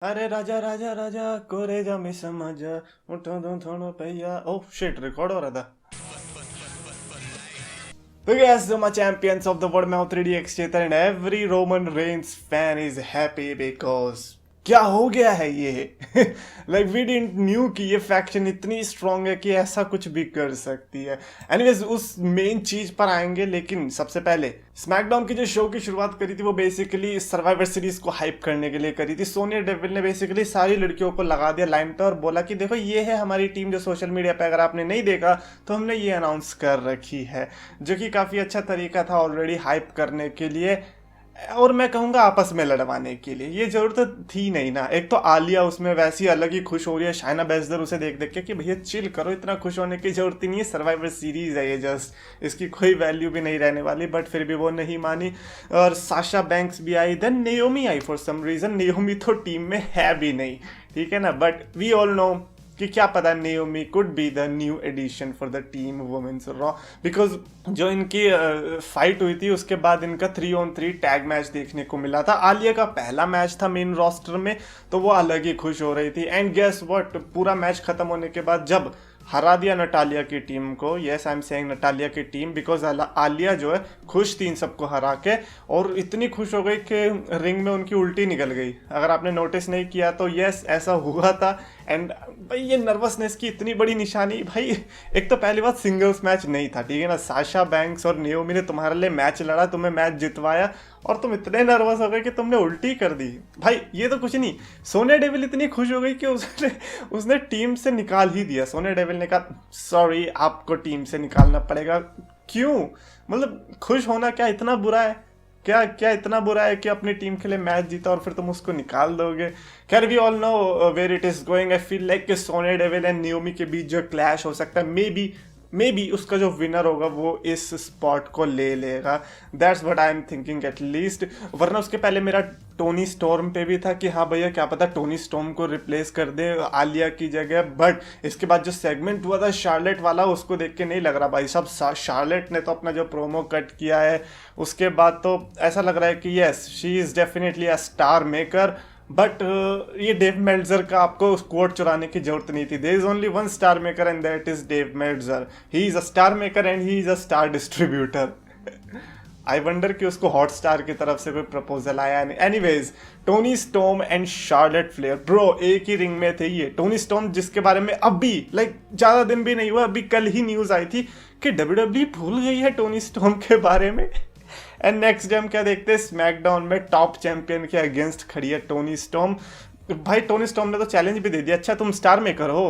अरे राजा राजा राजा कोरे जा में समझ उठो दो थोड़ो भैया ओह शिट रिकॉर्ड हो रहा था। So yes, so my champions of the world में 3DX Chetan and every Roman Reigns fan is happy because क्या हो गया है ये लाइक वी डिडंट न्यू कि ये फैक्शन इतनी स्ट्रांग है कि ऐसा कुछ भी कर सकती है। एनीवेज उस मेन चीज पर आएंगे, लेकिन सबसे पहले स्मैकडाउन की जो शो की शुरुआत करी थी वो बेसिकली सर्वाइवर सीरीज को हाइप करने के लिए करी थी। सोनिया डेविल ने बेसिकली सारी लड़कियों को लगा दिया लाइन पे और बोला कि देखो ये है हमारी टीम जो सोशल मीडिया पे अगर आपने नहीं देखा तो हमने ये अनाउंस कर रखी है, जो कि काफ़ी अच्छा तरीका था ऑलरेडी हाइप करने के लिए और मैं कहूँगा आपस में लड़वाने के लिए। ये जरूरत थी नहीं ना। एक तो आलिया उसमें वैसी अलग ही खुश हो रही है, शाइना बेजदर उसे देख देख के कि भैया चिल करो, इतना खुश होने की जरूरत ही नहीं है, सर्वाइवर सीरीज है ये, जस्ट इसकी कोई वैल्यू भी नहीं रहने वाली। बट फिर भी वो नहीं मानी और साशा बैंक्स भी आई, देन नियोमी आई फॉर सम रीज़न। नियोमी तो टीम में है भी नहीं, ठीक है ना, बट वी ऑल नो कि क्या पता Naomi could be the new addition for the team women's Raw, because जो इनकी फाइट हुई थी उसके बाद इनका 3-on-3 टैग मैच देखने को मिला था। आलिया का पहला मैच था मेन रोस्टर में, तो वो अलग ही खुश हो रही थी। एंड गेस व्हाट, पूरा मैच खत्म होने के बाद जब हरा दिया नटालिया की टीम को, yes I am saying Natalya की टीम बिकॉज आलिया जो है खुश थी इन सबको हरा के, और इतनी खुश हो गई कि रिंग में उनकी उल्टी निकल गई। अगर आपने नोटिस नहीं किया तो येस ऐसा हुआ था। एंड भाई ये नर्वसनेस की इतनी बड़ी निशानी, भाई एक तो पहली बात सिंगल्स मैच नहीं था, ठीक है ना, साशा बैंक्स और नियोमी ने तुम्हारे लिए मैच लड़ा, तुम्हें मैच जितवाया और तुम इतने नर्वस हो गए कि तुमने उल्टी कर दी। भाई ये तो कुछ नहीं, सोनिया डेविल इतनी खुश हो गई कि उसने टीम से निकाल ही दिया। सोनिया डेविल ने कहा सॉरी आपको टीम से निकालना पड़ेगा। क्यों, मतलब खुश होना क्या इतना बुरा है? क्या क्या इतना बुरा है कि अपनी टीम के लिए मैच जीता और फिर तुम उसको निकाल दोगे? खैर we all know where it is going. I feel like कि सोनिया डेविल एंड नियोमी के बीच जो क्लैश हो सकता है, मे बी उसका जो विनर होगा वो इस स्पॉट को ले लेगा। That's what I am thinking at least. वरना उसके पहले मेरा टोनी स्टॉर्म पे भी था कि हाँ भैया क्या पता टोनी स्टॉर्म को रिप्लेस कर दे आलिया की जगह। बट इसके बाद जो सेगमेंट हुआ था शार्लेट वाला, उसको देख के नहीं लग रहा भाई साहब, शार्लेट ने तो अपना जो प्रोमो कट किया है उसके बाद तो ऐसा लग रहा है कि yes she is definitely a star maker. But ये डेव मेल्जर का आपको कोट चुराने की जरूरत नहीं थी। There is only one star maker and that is Dave Meltzer. He is a star maker and he is a star distributor. I wonder कि उसको हॉट स्टार की तरफ से कोई प्रपोजल आया नहीं। Anyways, Tony storm and Charlotte Flair bro एक ही ring में थे ये। टोनी स्टॉर्म जिसके बारे में अभी ज़्यादा दिन भी नहीं हुआ, अभी कल ही न्यूज़ आई थी कि WWE भूल गई है टोनी स्टॉर्म के बारे में। एंड नेक्स्ट डे हम क्या देखते हैं, स्मैकडाउन में टॉप चैंपियन के अगेंस्ट खड़ी है टोनी स्टॉर्म। भाई टोनी स्टॉर्म ने तो चैलेंज भी दे दिया, अच्छा तुम स्टार मेकर हो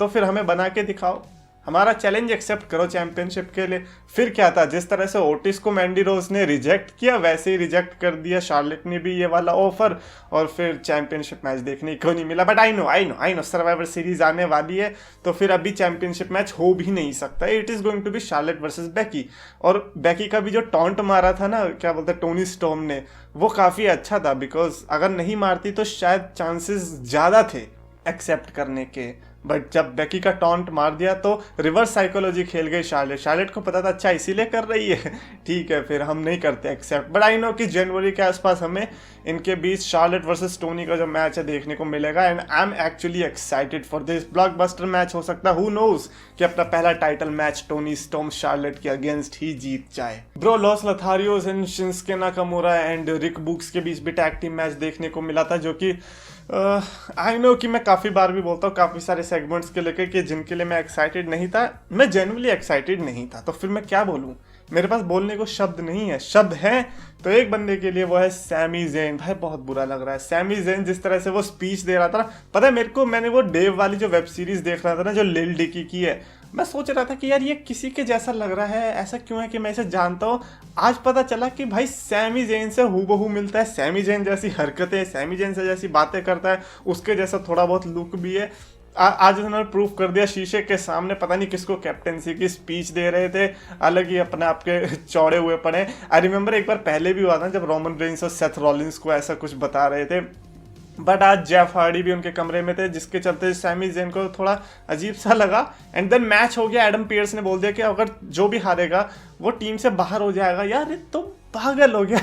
तो फिर हमें बना के दिखाओ, हमारा चैलेंज एक्सेप्ट करो चैंपियनशिप के लिए। फिर क्या था, जिस तरह से ओटिस को मैंडी रोज ने रिजेक्ट किया वैसे ही रिजेक्ट कर दिया शार्लेट ने भी ये वाला ऑफर, और फिर चैंपियनशिप मैच देखने को नहीं मिला। But I know survivor series आने वाली है तो फिर अभी चैंपियनशिप मैच हो भी नहीं सकता। It is going to be Charlotte versus Becky. और बेकी का भी जो टॉन्ट मारा था ना, क्या बोलते हैं, टोनी स्टॉर्म ने, वो काफ़ी अच्छा था बिकॉज अगर नहीं मारती तो शायद चांसेस ज़्यादा थे एक्सेप्ट करने के। बट जब बेकी का टॉन्ट मार दिया तो रिवर्स साइकोलॉजी खेल गई शार्लेट को पता था अच्छा इसीलिए कर रही है, ठीक है फिर हम नहीं करते एक्सेप्ट। बट आई नो कि जनवरी के आसपास हमें इनके बीच शार्लेट वर्सेस टोनी का जो मैच है देखने को मिलेगा। And I am actually excited for this. Blockbuster match हो सकता है, हु नोज कि अपना पहला title match Toni Storm Charlotte के अगेंस्ट ही जीत जाए। Bro Los Lotharios and Shinsuke Nakamura and Rick Boogs के बीच भी टैग टीम मैच देखने को मिला था, जो कि आई नो कि मैं काफ़ी बार भी बोलता हूँ काफ़ी सारे सेगमेंट्स के लेकर कि जिनके लिए मैं एक्साइटेड नहीं था, मैं जेन्युइनली एक्साइटेड नहीं था, तो फिर मैं क्या बोलूँ, मेरे पास बोलने को शब्द नहीं है। शब्द है तो एक बंदे के लिए वो है सैमी ज़ेन। भाई बहुत बुरा लग रहा है सैमी ज़ेन जिस तरह से वो स्पीच दे रहा था ना, पता है मेरे को, मैंने वो डेव वाली जो वेब सीरीज़ देख रहा था ना जो लिल डिकी की है, मैं सोच रहा था कि यार ये किसी के जैसा लग रहा है, ऐसा क्यों है कि मैं इसे जानता हूँ। आज पता चला कि भाई सैमी ज़ेन से हूबहू मिलता है, सैमी ज़ेन जैसी हरकतें, सैमी ज़ेन से जैसी बातें करता है, उसके जैसा थोड़ा बहुत लुक भी है। आज उन्होंने प्रूफ कर दिया शीशे के सामने, पता नहीं किसको कैप्टेंसी की स्पीच दे रहे थे, अलग ही अपने आप के चौड़े हुए पड़े। आई रिमेंबर एक बार पहले भी हुआ था जब रोमन रेंस और सेथ रॉलिंस को ऐसा कुछ बता रहे थे। बट आज जेफ हार्डी भी उनके कमरे में थे, जिसके चलते सैमी ज़ेन को थोड़ा अजीब सा लगा। एंड देन मैच हो गया, एडम पियर्स ने बोल दिया कि अगर जो भी हारेगा वो टीम से बाहर हो जाएगा। यार ये तो पागल हो गया,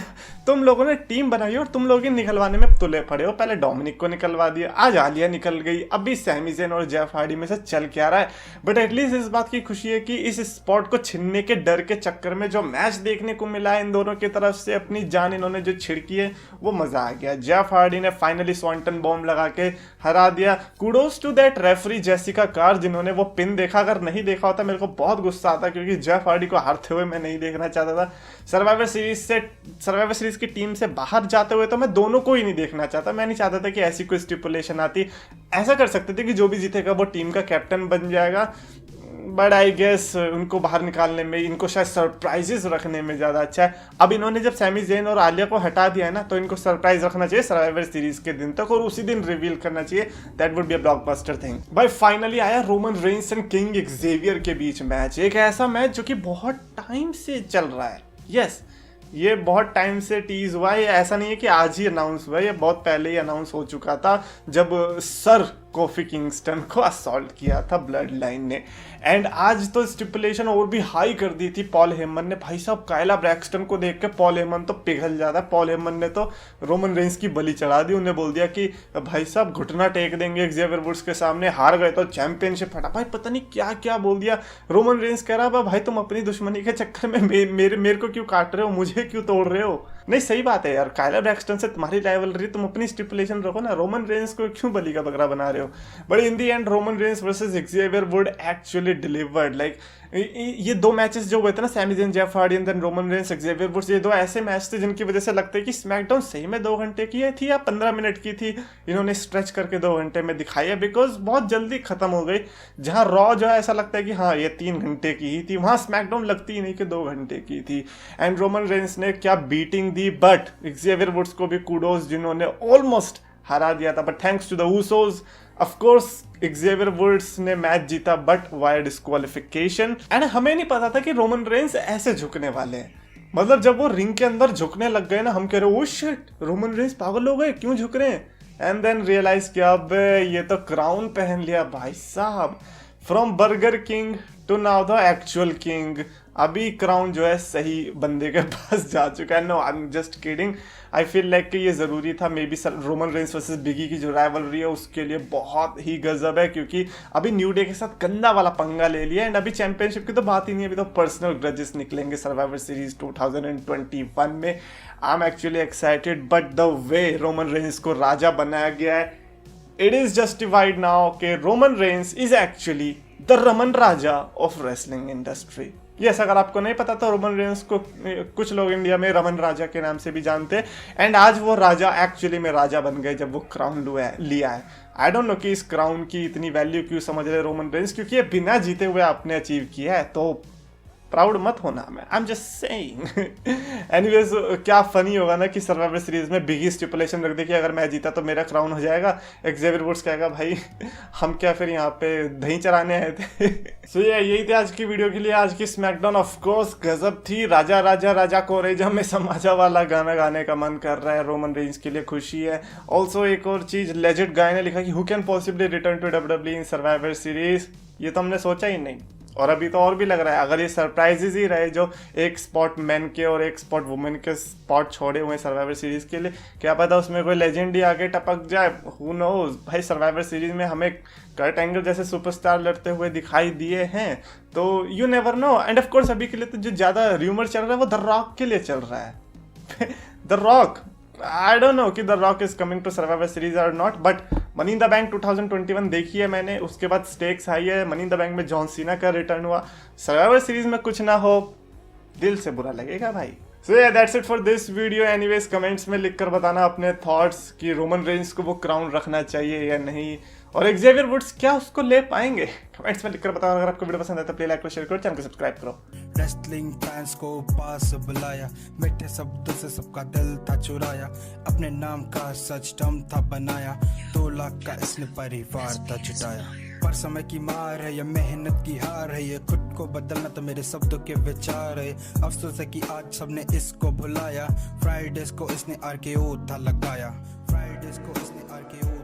तुम लोगों ने टीम बनाई और तुम लोग ही निकलवाने में तुले पड़े हो। पहले डोमिनिक को निकलवा दिया, आज आलिया निकल गई, अभी सैमी ज़ेन और जेफ हार्डी में से चल के आ रहा है। बट एटलीस्ट इस बात की खुशी है कि इस स्पॉट को छीनने के डर के चक्कर में जो मैच देखने को मिला है इन दोनों की तरफ से, अपनी जान इन्होंने जो छिड़की है वो मजा आ गया। जेफ हार्डी ने फाइनली स्वॉन्टन बॉम्ब लगा के हरा दिया। Kudos to that referee Jessica Carr जिन्होंने वो पिन देखा। अगर नहीं देखा होता मेरे को बहुत गुस्सा आता, क्योंकि जेफ हार्डी को हारते हुए मैं नहीं देखना चाहता था। सर्वाइवर सीरीज की टीम से बाहर जाते हुए तो मैं दोनों को ही नहीं देखना चाहता। मैं नहीं चाहता था कि ऐसी कोई स्टिपुलेशन आती। ऐसा कर सकते थे कि जो भी जीतेगा वो टीम का कैप्टन बन जाएगा, बट आई गेस उनको बाहर निकालने में, इनको शायद सरप्राइजेस रखने में ज़्यादा अच्छा है। अब इन्होंने जब सैमी ज़ेन और आलिया को हटा दिया है ना, तो इनको सरप्राइज रखना चाहिए सर्वाइवर सीरीज के दिन तक और उसी दिन रिवील करना चाहिए। That would be a blockbuster thing. भाई फाइनली आया Roman Reigns and king Xavier के बीच मैच। एक ऐसा मैच जो कि बहुत टाइम से चल रहा है। यस, ये बहुत टाइम से टीज हुआ है। ऐसा नहीं है कि आज ही अनाउंस हुआ है, ये बहुत पहले ही अनाउंस हो चुका था जब सर कोफी किंगस्टन को असॉल्ट किया था ब्लड लाइन ने। एंड आज तो स्टिपुलेशन और भी हाई कर दी थी पॉल हेमन ने। भाई साहब कायला ब्रैक्सटन को देख के पॉल हेमन तो पिघल जाता है। पॉल हेमन ने तो रोमन रेंस की बलि चढ़ा दी। उन्हें बोल दिया कि भाई साहब घुटना टेक देंगे एक्सेवियर वुड्स के सामने, हार गए तो चैंपियनशिप हटा। भाई पता नहीं क्या क्या बोल दिया। रोमन रेंस कह रहा भाई तुम अपनी दुश्मनी के चक्कर में मेरे को क्यों काट रहे हो, मुझे क्यों तोड़ रहे हो। नहीं सही बात है यार, कायला ब्रैक्सटन से तुम्हारी राइवलरी, तुम अपनी स्टिपुलेशन रखो ना। रोमन रेंस को क्यों बलि का बकरा बना रहे हो। But in the end Roman Reigns versus Xavier Wood actually delivered. Like ये दो मैचेस जो हुए थे ना, Sami Zayn Jeff Hardy and then Roman Reigns Xavier Woods, ये दो ऐसे मैच थे जिनकी वजह से लगता है कि स्मैकडाउन सही में 2 घंटे की थी या 15 मिनट की थी। इन्होंने स्ट्रेच करके 2 घंटे में दिखाई है, बिकॉज बहुत जल्दी खत्म हो गई। जहां रॉ जो है ऐसा लगता है कि हाँ ये 3 घंटे की ही थी, वहां स्मैकडाउन लगती ही नहीं कि 2 घंटे की थी। एंड रोमन रेंस ने क्या बीटिंग दी, बट एक्सेवियर वुड्स को भी कूडोस जिन्होंने ऑलमोस्ट हरा दिया था। But thanks to the Usos, of course Xavier Woods ने मैच जीता बट वाया डिस्क्वालिफिकेशन। एंड हमें नहीं पता था कि रोमन रेंस ऐसे झुकने वाले हैं। मतलब जब वो रिंग के अंदर झुकने लग गए ना, हम कह रहे ओ शिट रोमन रेंस पागल हो गए, क्यों झुक रहे हैं। एंड देन रियलाइज किया अब ये तो क्राउन पहन लिया भाई साहब। From Burger King to now the actual king. अभी क्राउन जो है सही बंदे के पास जा चुका है। No I am just kidding. I feel like कि ये ज़रूरी था। Maybe Roman Reigns versus Big E की जो राइवलरी है उसके लिए बहुत ही गजब है, क्योंकि अभी न्यू डे के साथ गंदा वाला पंगा ले लिया। एंड अभी चैंपियनशिप की तो बात ही नहीं है, अभी तो पर्सनल ग्रजेस निकलेंगे सर्वाइवर सीरीज 2021 में। आई am actually excited, but the way Roman Reigns को राजा बनाया गया है, इट इज़ जस्टिफाइड नाउ कि Roman Reigns is actually the Raman Raja of wrestling industry. Yes, अगर आपको नहीं पता तो रोमन रेंस को कुछ लोग इंडिया में रमन राजा के नाम से भी जानते हैं। एंड आज वो राजा एक्चुअली में राजा बन गए जब वो क्राउन लिया है। आई डोंट नो कि इस क्राउन की इतनी वैल्यू क्यों समझ रहे रोमन रेंस, क्योंकि ये बिना जीते हुए आपने अचीव किया है, तो प्राउड मत होना। मैं आई एम जस्ट सेइंग। एनीवेज क्या फनी होगा ना कि सर्वाइवर सीरीज में बिगी स्टिपुलेशन रख दे कि अगर मैं जीता तो मेरा क्राउन हो जाएगा। एक्सेवियर वुड्स कहेगा भाई हम क्या फिर यहाँ पे दही चराने आए थे। सो यही थे आज की वीडियो के लिए। आज की स्मैकडाउन ऑफ कोर्स गजब थी। राजा राजा राजा को रेजा में समाजा वाला गाना गाने का मन कर रहा है। रोमन रेंस के लिए खुशी है। ऑल्सो एक और चीज, लेजेंड गाय ने लिखा कि who can possibly return to WWE in Survivor Series. ये तो हमने सोचा ही नहीं, और अभी तो और भी लग रहा है अगर ये सरप्राइजेज ही रहे जो एक स्पॉट मैन के और एक स्पॉट वुमेन के स्पॉट छोड़े हुए सर्वाइवर सीरीज के लिए, क्या पता उसमें कोई लेजेंड ही आगे टपक जाए। Who knows. भाई सर्वाइवर सीरीज में हमें कर्ट एंगल जैसे सुपरस्टार लड़ते हुए दिखाई दिए हैं, तो you never know. End of course अभी के लिए तो जो ज़्यादा र्यूमर चल रहा है वो द रॉक के लिए चल रहा है। The Rock, I don't know कि the Rock is coming to Survivor Series और not, but Money in the Bank 2021 देखी है मैंने। उसके बाद स्टेक्स हाई है। मनी इन द बैंक में जॉन सीना का रिटर्न हुआ। सर्वाइवर सीरीज में कुछ ना हो, दिल से बुरा लगेगा भाई। सो या that's it for this video. Anyways comments में लिखकर बताना अपने थॉट्स कि रोमन रेंस को वो क्राउन रखना चाहिए या नहीं, और एक्सेवियर वुड्स क्या उसको ले पाएंगे। कमेंट्स में लिखकर बताओ। अगर आपको वीडियो पसंद आए तो प्लीज लाइक करो, शेयर करो, चैनल को सब्सक्राइब करो। रेसलिंग फैंस को पास बुलाया, मीठे शब्दों से सबका दिल था चुराया, अपने नाम का सच दम था बनाया, 2 लाख का इसने परिवार था जुटाया। पर समय की मार है, ये मेहनत की हार है, ये खुद को बदलना तो मेरे शब्दों के विचार है। अफसोस है कि आज सबने इसको भुलाया, फ्राइडेज को इसने RKO था लगाया, फ्राइडेज को इसने RKO